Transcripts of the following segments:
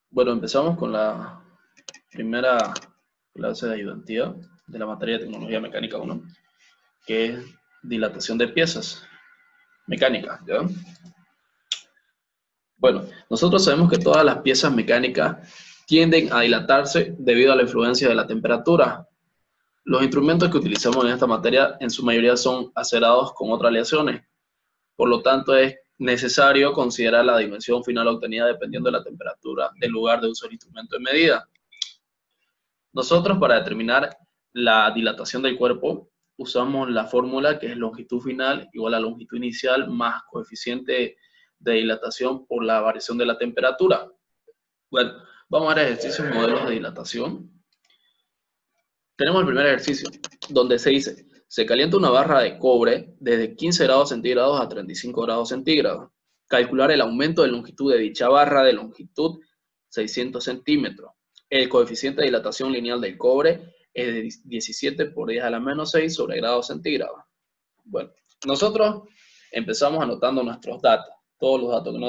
Bueno, empezamos con la primera clase de ayudantía de la materia de Tecnología Mecánica 1, que es dilatación de piezas mecánicas, ¿ya? Bueno, nosotros sabemos que todas las piezas mecánicas tienden a dilatarse debido a la influencia de la temperatura. Los instrumentos que utilizamos en esta materia en su mayoría son acerados con otras aleaciones. Por lo tanto, es necesario considerar la dimensión final obtenida dependiendo de la temperatura del lugar de uso del instrumento de medida. Nosotros, para determinar la dilatación del cuerpo, usamos la fórmula que es longitud final igual a longitud inicial más coeficiente de dilatación por la variación de la temperatura. Bueno, vamos a ver ejercicios modelos de dilatación. Tenemos el primer ejercicio, donde se dice, se calienta una barra de cobre desde 15 grados centígrados a 35 grados centígrados. Calcular el aumento de longitud de dicha barra de longitud 600 centímetros. El coeficiente de dilatación lineal del cobre es de 17 por 10 a la menos 6 sobre grados centígrados. Bueno, nosotros empezamos anotando nuestros datos, todos los datos que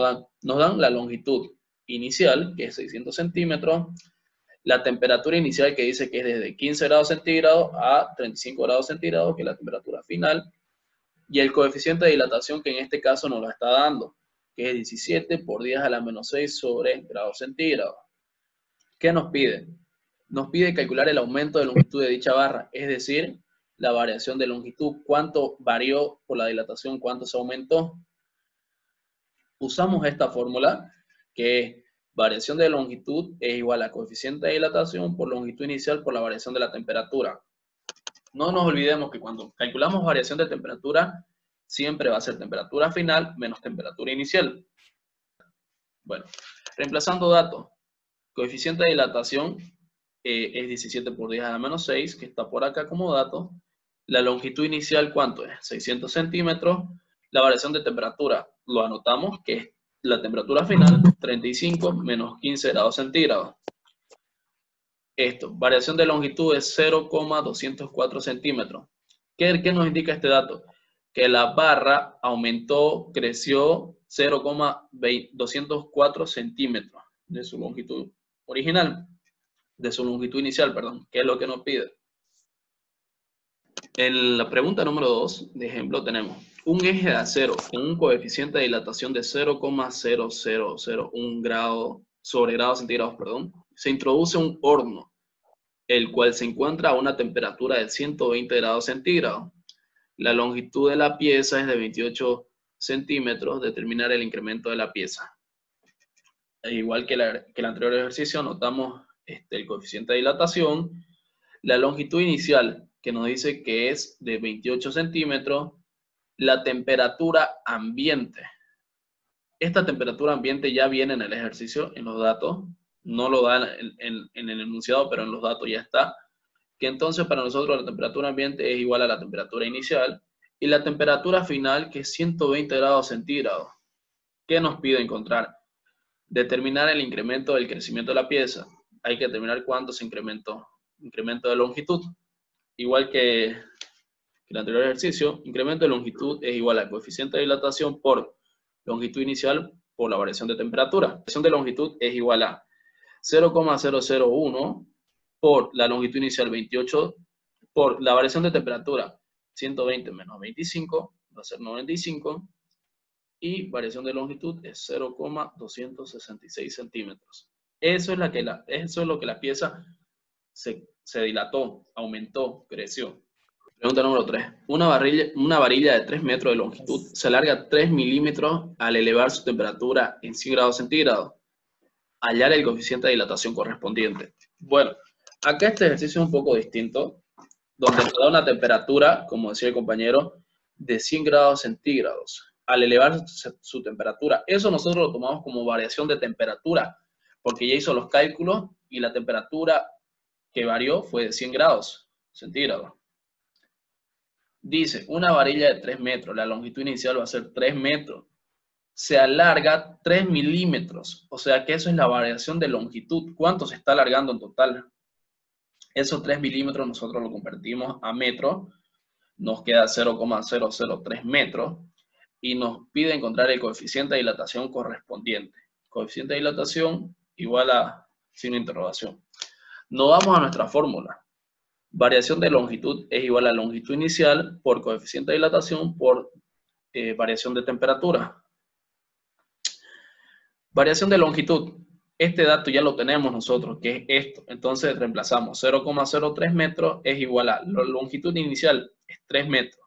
nos dan la longitud inicial, que es 600 centímetros, la temperatura inicial que dice que es desde 15 grados centígrados a 35 grados centígrados, que es la temperatura final, y el coeficiente de dilatación que en este caso nos lo está dando, que es 17 por 10 a la menos 6 sobre grados centígrados. ¿Qué nos pide? Nos pide calcular el aumento de longitud de dicha barra, es decir, la variación de longitud, cuánto varió por la dilatación, cuánto se aumentó. Usamos esta fórmula, que es variación de longitud es igual a coeficiente de dilatación por longitud inicial por la variación de la temperatura. No nos olvidemos que cuando calculamos variación de temperatura, siempre va a ser temperatura final menos temperatura inicial. Bueno, reemplazando datos, coeficiente de dilatación es 17 por 10 a la menos 6, que está por acá como dato. La longitud inicial, ¿cuánto es? 600 centímetros. La variación de temperatura, lo anotamos, que es la temperatura final, 35 menos 15 grados centígrados. Esto, variación de longitud es 0,204 centímetros. ¿Qué nos indica este dato? Que la barra aumentó, creció 0,204 centímetros de su longitud original, de su longitud inicial, perdón, que es lo que nos pide. En la pregunta número 2, de ejemplo, tenemos un eje de acero con un coeficiente de dilatación de 0,0001 grado sobre grados centígrados, perdón. Se introduce un horno, el cual se encuentra a una temperatura de 120 grados centígrados. La longitud de la pieza es de 28 centímetros. Determinar el incremento de la pieza. Igual que el anterior ejercicio, anotamos el coeficiente de dilatación. La longitud inicial, que nos dice que es de 28 centímetros, la temperatura ambiente. Esta temperatura ambiente ya viene en el ejercicio, en los datos, no lo da en el enunciado, pero en los datos ya está, que entonces para nosotros la temperatura ambiente es igual a la temperatura inicial, y la temperatura final, que es 120 grados centígrados. ¿Qué nos pide encontrar? Determinar el incremento del crecimiento de la pieza. Hay que determinar cuánto se incrementó. Incremento de longitud. Igual que el anterior ejercicio, incremento de longitud es igual al coeficiente de dilatación por longitud inicial por la variación de temperatura. La variación de longitud es igual a 0,001 por la longitud inicial 28 por la variación de temperatura 120 menos 25 va a ser 95 y variación de longitud es 0,266 centímetros. Eso es lo que la pieza se dilató, aumentó, creció. Pregunta número 3. Una varilla de 3 metros de longitud se alarga 3 milímetros al elevar su temperatura en 100 grados centígrados. Hallar el coeficiente de dilatación correspondiente. Bueno, acá este ejercicio es un poco distinto, donde nos da una temperatura, como decía el compañero, de 100 grados centígrados. Al elevar su temperatura, eso nosotros lo tomamos como variación de temperatura, porque ya hizo los cálculos y la temperatura que varió fue de 100 grados centígrados. Dice, una varilla de 3 metros, la longitud inicial va a ser 3 metros, se alarga 3 milímetros, o sea que eso es la variación de longitud. ¿Cuánto se está alargando en total? Esos 3 milímetros nosotros lo convertimos a metros, nos queda 0,003 metros, y nos pide encontrar el coeficiente de dilatación correspondiente. Coeficiente de dilatación igual a signo de interrogación. Nos vamos a nuestra fórmula. Variación de longitud es igual a longitud inicial por coeficiente de dilatación por variación de temperatura. Variación de longitud. Este dato ya lo tenemos nosotros, que es esto. Entonces reemplazamos 0,03 metros es igual a la longitud inicial, es 3 metros,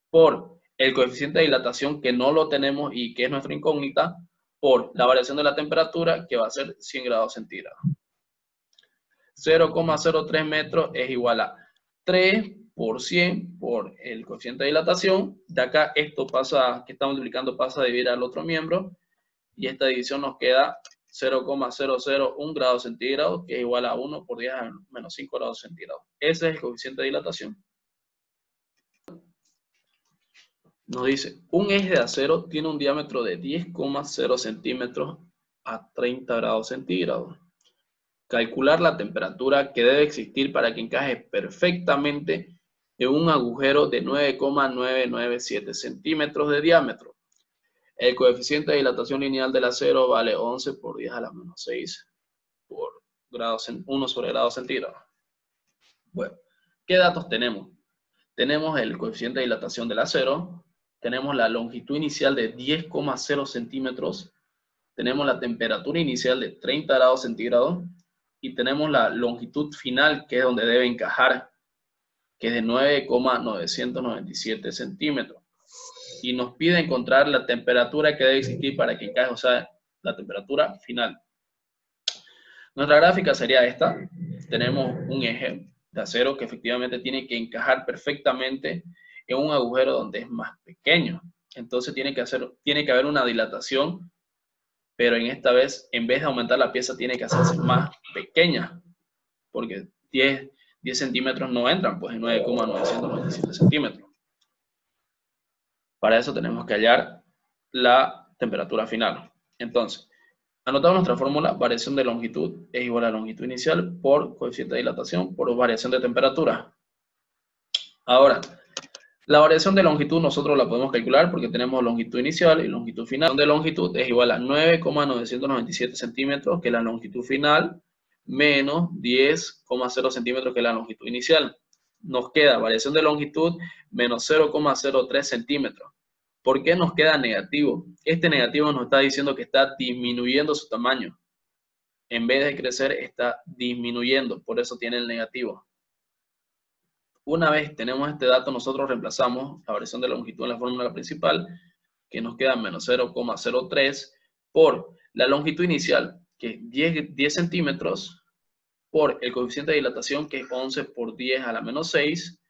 por el coeficiente de dilatación, que no lo tenemos y que es nuestra incógnita, por la variación de la temperatura, que va a ser 100 grados centígrados. 0,03 metros es igual a 3 por 100 por el coeficiente de dilatación. De acá esto pasa, que estamos multiplicando, pasa a dividir al otro miembro. Y esta división nos queda 0,001 grados centígrados, que es igual a 1 por 10 a menos 5 grados centígrados. Ese es el coeficiente de dilatación. Nos dice, un eje de acero tiene un diámetro de 10,0 centímetros a 30 grados centígrados. Calcular la temperatura que debe existir para que encaje perfectamente en un agujero de 9,997 centímetros de diámetro. El coeficiente de dilatación lineal del acero vale 11 por 10 a la menos 6 por 1 sobre grado centígrado. Bueno, ¿qué datos tenemos? Tenemos el coeficiente de dilatación del acero, tenemos la longitud inicial de 10,0 centímetros, tenemos la temperatura inicial de 30 grados centígrados y tenemos la longitud final, que es donde debe encajar, que es de 9,997 centímetros. Y nos pide encontrar la temperatura que debe existir para que encaje, o sea, la temperatura final. Nuestra gráfica sería esta. Tenemos un eje de acero que efectivamente tiene que encajar perfectamente en un agujero donde es más pequeño. Entonces tiene que haber una dilatación, pero en esta vez, en vez de aumentar la pieza, tiene que hacerse más pequeña, porque 10 centímetros no entran, pues en 9,997 centímetros. Para eso tenemos que hallar la temperatura final. Entonces, anotamos nuestra fórmula. Variación de longitud es igual a longitud inicial por coeficiente de dilatación por variación de temperatura. Ahora, la variación de longitud nosotros la podemos calcular porque tenemos longitud inicial y longitud final. La variación de longitud es igual a 9,997 centímetros, que es la longitud final, menos 10,0 centímetros, que es la longitud inicial. Nos queda variación de longitud menos 0,03 centímetros. ¿Por qué nos queda negativo? Este negativo nos está diciendo que está disminuyendo su tamaño. En vez de crecer, está disminuyendo. Por eso tiene el negativo. Una vez tenemos este dato, nosotros reemplazamos la variación de longitud en la fórmula principal, que nos queda menos 0,03 por la longitud inicial, que es 10 centímetros, por el coeficiente de dilatación, que es 11 por 10 a la menos 6,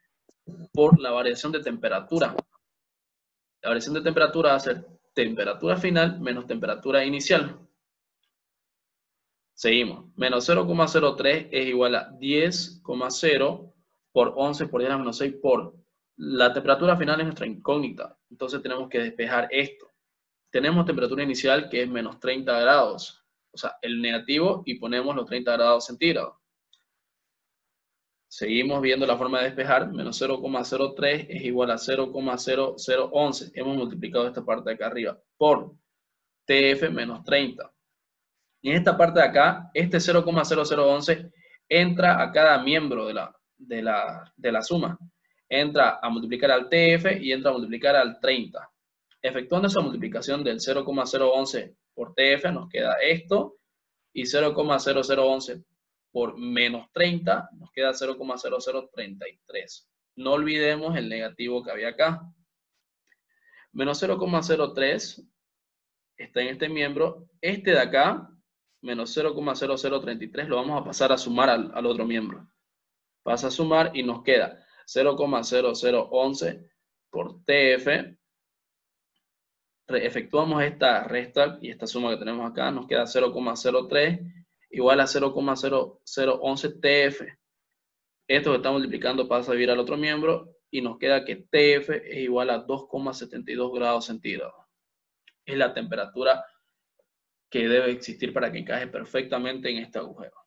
por la variación de temperatura. La variación de temperatura va a ser temperatura final menos temperatura inicial. Seguimos. Menos 0,03 es igual a 10,0 por 11 por 10 a la menos 6 por la temperatura final es nuestra incógnita. Entonces tenemos que despejar esto. Tenemos temperatura inicial que es menos 30 grados. O sea, el negativo y ponemos los 30 grados centígrados. Seguimos viendo la forma de despejar. Menos 0,03 es igual a 0,0011. Hemos multiplicado esta parte de acá arriba por TF menos 30. Y en esta parte de acá, este 0,0011 entra a cada miembro de la suma. Entra a multiplicar al TF y entra a multiplicar al 30. Efectuando esa multiplicación del 0,011 por TF nos queda esto. Y 0,0011 por menos 30 nos queda 0,0033. No olvidemos el negativo que había acá. Menos 0,03 está en este miembro. Este de acá, menos 0,0033, lo vamos a pasar a sumar al otro miembro. Pasa a sumar y nos queda 0,0011 por TF. Efectuamos esta resta y esta suma que tenemos acá, nos queda 0,03 igual a 0,0011 TF. Esto que está multiplicando pasa a dividir al otro miembro y nos queda que TF es igual a 2,72 grados centígrados. Es la temperatura que debe existir para que encaje perfectamente en este agujero.